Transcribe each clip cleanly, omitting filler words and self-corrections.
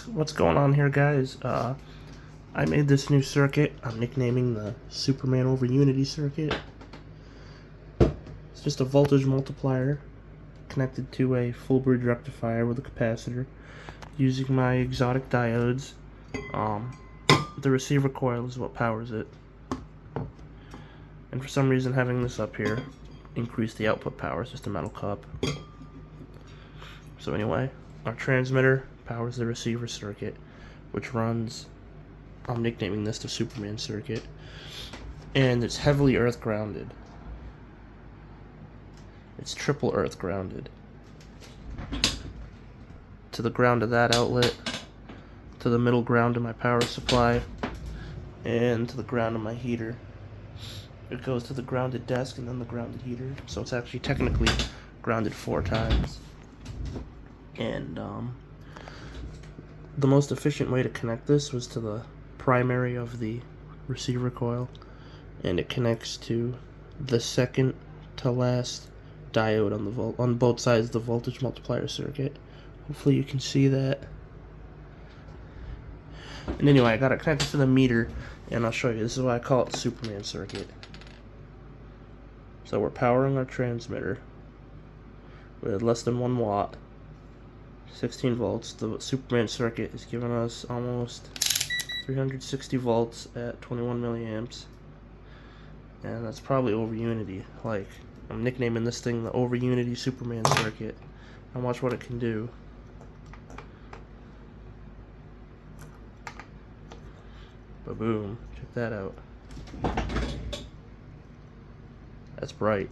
What's going on here, guys? I made this new circuit. I'm nicknaming the Superman over Unity circuit. It's just a voltage multiplier connected to a full bridge rectifier with a capacitor using my exotic diodes. The receiver coil is what powers it. And for some reason, having this up here increased the output power. It's just a metal cup. So anyway, our transmitter powers the receiver circuit, which runs, I'm nicknaming this the Superman circuit, and it's heavily earth grounded. It's triple earth grounded. To the ground of that outlet, to the middle ground of my power supply, and to the ground of my heater. It goes to the grounded desk and then the grounded heater, so it's actually technically grounded 4 times. And the most efficient way to connect this was to the primary of the receiver coil, and it connects to the second to last diode on both sides of the voltage multiplier circuit. Hopefully you can see that. And anyway, I got it connected to the meter, and I'll show you. This is why I call it the Superman circuit. So we're powering our transmitter with less than 1 watt, 16 volts. The Superman circuit is giving us almost 360 volts at 21 milliamps, and that's probably over Unity. Like, I'm nicknaming this thing the over Unity Superman circuit, and watch what it can do. Ba-boom. Check that out. That's bright.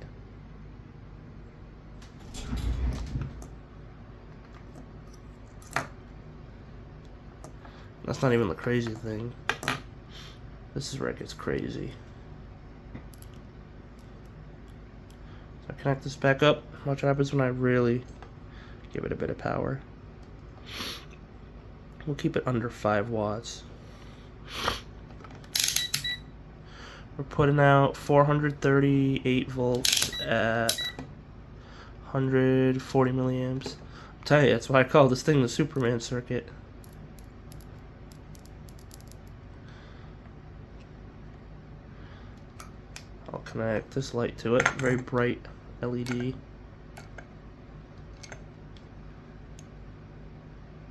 That's not even the crazy thing. This is where it gets crazy. So I connect this back up. Watch what happens when I really give it a bit of power. We'll keep it under 5 watts. We're putting out 438 volts at 140 milliamps. I'll tell you, that's why I call this thing the Superman circuit. I'll connect this light to it. Very bright LED.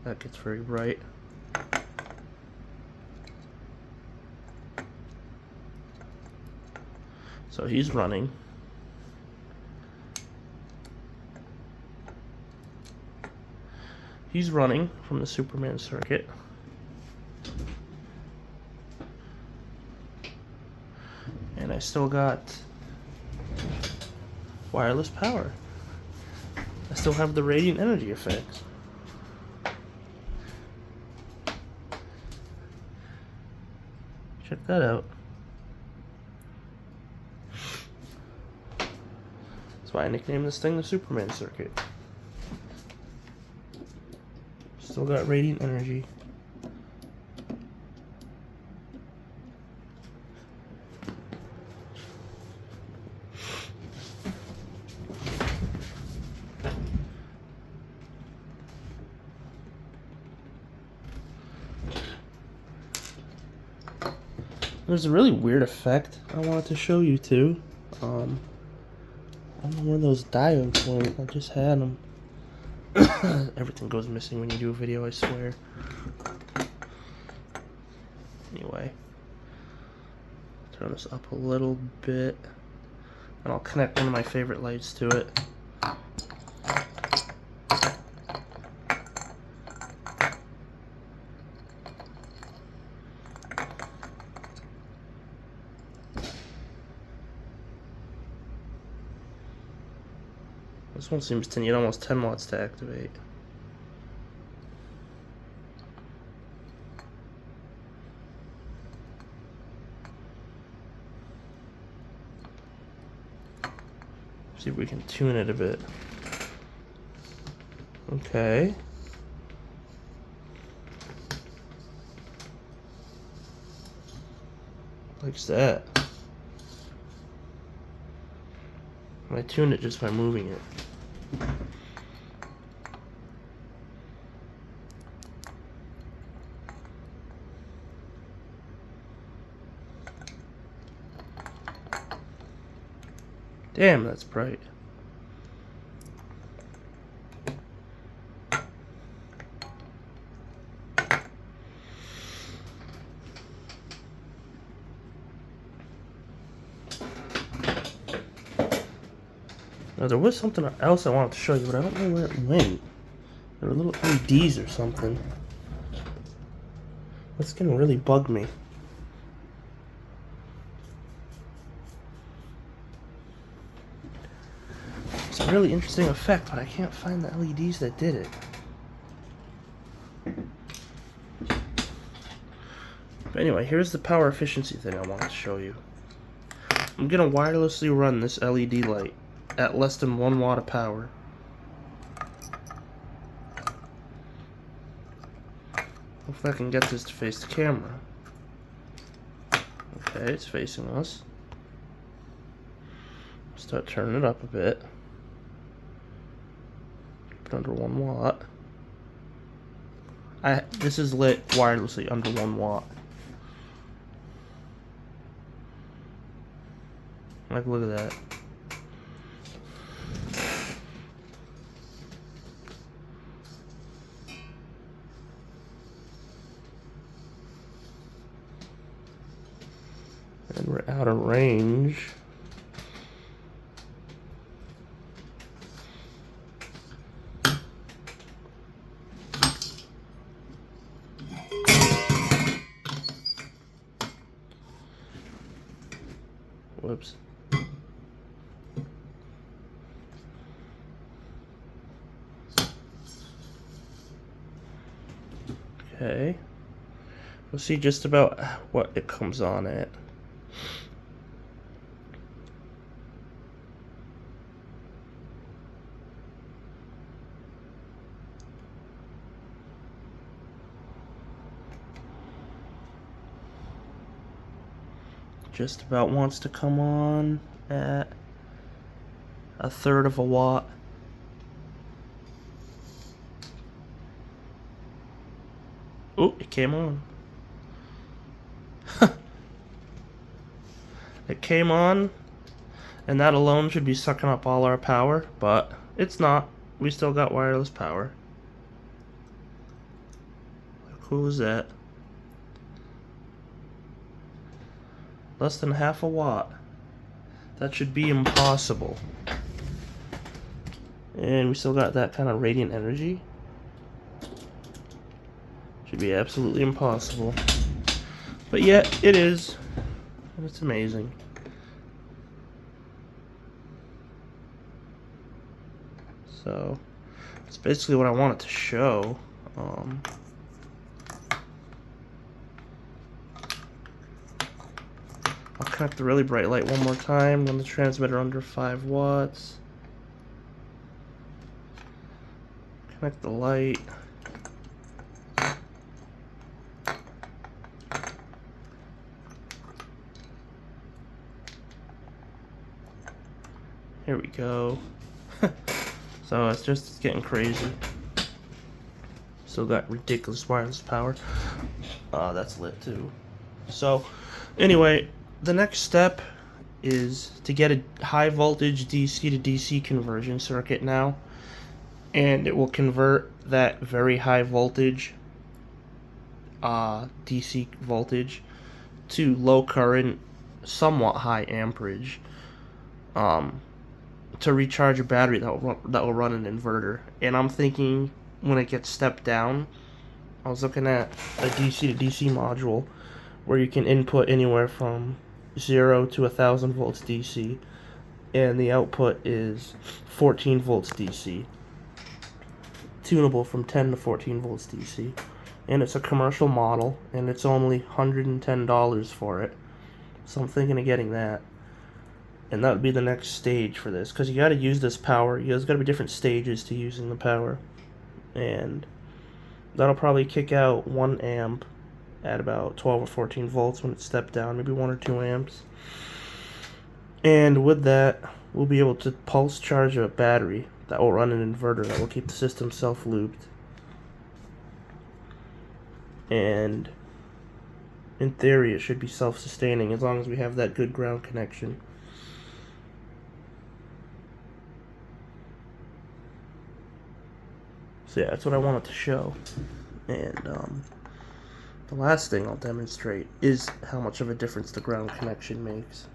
That gets very bright. So he's running. He's running from the Superman circuit. And I still got wireless power. I still have the radiant energy effects. Check that out. That's why I nicknamed this thing the Superman circuit. Still got radiant energy. There's a really weird effect I wanted to show you too. I don't know where those diodes went. I just had them. Everything goes missing when you do a video, I swear. Anyway, turn this up a little bit, and I'll connect one of my favorite lights to it. This one seems to need almost 10 watts to activate. See if we can tune it a bit. Okay. Likes that. I tuned it just by moving it. Damn, that's bright. Now, there was something else I wanted to show you, but I don't know where it went. There were little LEDs or something. That's gonna really bug me. It's a really interesting effect, but I can't find the LEDs that did it. But anyway, here's the power efficiency thing I wanted to show you. I'm gonna wirelessly run this LED light at less than 1 watt of power. Hopefully I can get this to face the camera. Okay, it's facing us. Start turning it up a bit. Keep it under 1 watt. This is lit wirelessly under 1 watt. Like, look at that. And we're out of range. Whoops. Okay. We'll see just about what it comes on at. Just about wants to come on at 1/3 of a watt. Oh, it came on. It came on, and that alone should be sucking up all our power, but it's not. We still got wireless power. How cool is that? Less than half a watt. That should be impossible. And we still got that kind of radiant energy. Should be absolutely impossible. But yet, it is. And it's amazing. So, that's basically what I wanted to show. I'll connect the really bright light one more time. Run the transmitter under 5 watts. Connect the light. Here we go. So it's getting crazy. Still got ridiculous wireless power. That's lit too. So anyway, the next step is to get a high voltage DC to DC conversion circuit now, and it will convert that very high voltage DC voltage to low current, somewhat high amperage, to recharge a battery that will run an inverter. And I'm thinking, when it gets stepped down, I was looking at a DC to DC module where you can input anywhere from 0 to 1,000 volts DC, and the output is 14 volts DC, tunable from 10 to 14 volts DC. And it's a commercial model, and it's only $110 for it. So I'm thinking of getting that. And that would be the next stage for this, because you got to use this power. There's got to be different stages to using the power. And that'll probably kick out 1 amp at about 12 or 14 volts when it's stepped down, maybe 1 or 2 amps. And with that, we'll be able to pulse charge a battery that will run an inverter that will keep the system self-looped. And in theory, it should be self-sustaining as long as we have that good ground connection. So yeah, that's what I wanted to show. And the last thing I'll demonstrate is how much of a difference the ground connection makes.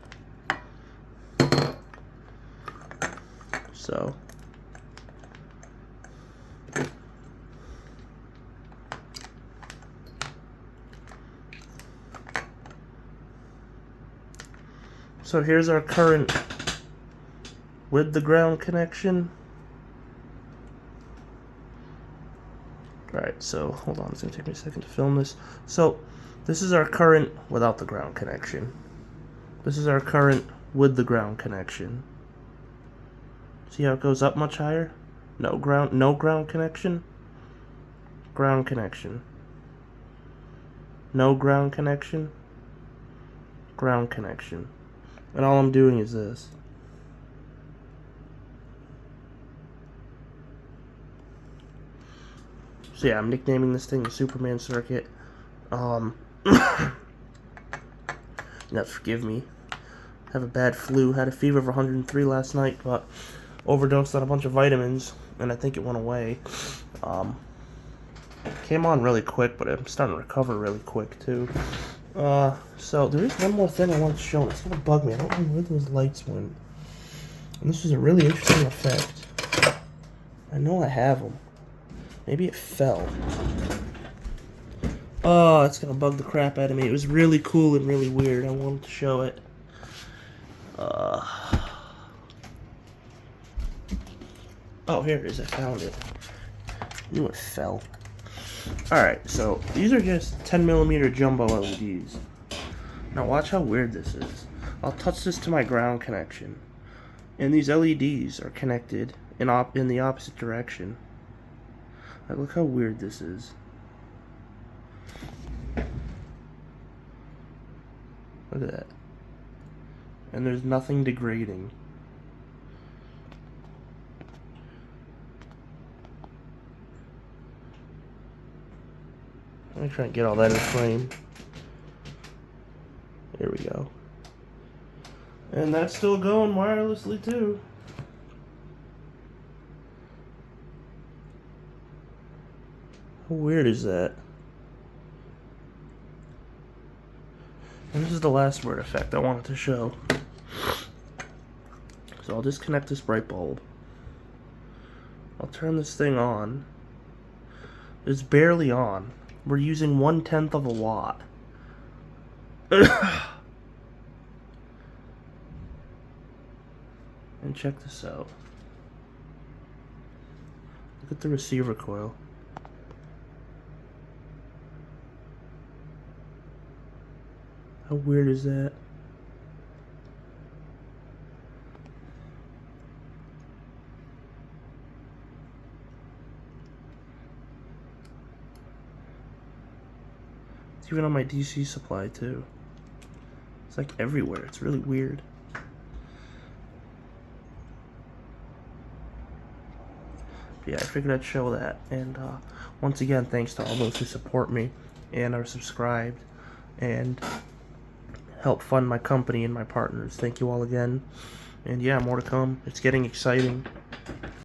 So here's our current with the ground connection. Alright, so hold on, it's going to take me a second to film this. So this is our current without the ground connection. This is our current with the ground connection. See how it goes up much higher? No ground connection. Ground connection. No ground connection. Ground connection. And all I'm doing is this. So yeah, I'm nicknaming this thing the Superman Circuit. You have to forgive me. Have a bad flu. Had a fever of 103 last night, but overdosed on a bunch of vitamins, and I think it went away. Came on really quick, but I'm starting to recover really quick too. So there is one more thing I want to show. It's gonna bug me. I don't know where those lights went. And this is a really interesting effect. I know I have them. Maybe it fell. Oh, it's gonna bug the crap out of me. It was really cool and really weird. I wanted to show it. Oh, here it is. I found it. Knew it fell. Alright, so these are just 10mm jumbo LEDs. Now watch how weird this is. I'll touch this to my ground connection, and these LEDs are connected in the opposite direction. Like, look how weird this is. Look at that. And there's nothing degrading. I'm trying to get all that in frame. There we go. And that's still going wirelessly too. How weird is that? And this is the last word effect I wanted to show. So I'll disconnect this bright bulb. I'll turn this thing on. It's barely on. We're using 1/10 of a watt. And check this out. Look at the receiver coil. How weird is that? It's even on my DC supply too. It's like everywhere. It's really weird. But yeah, I figured I'd show that. And once again, thanks to all those who support me and are subscribed and help fund my company and my partners. Thank you all again. And yeah, more to come. It's getting exciting.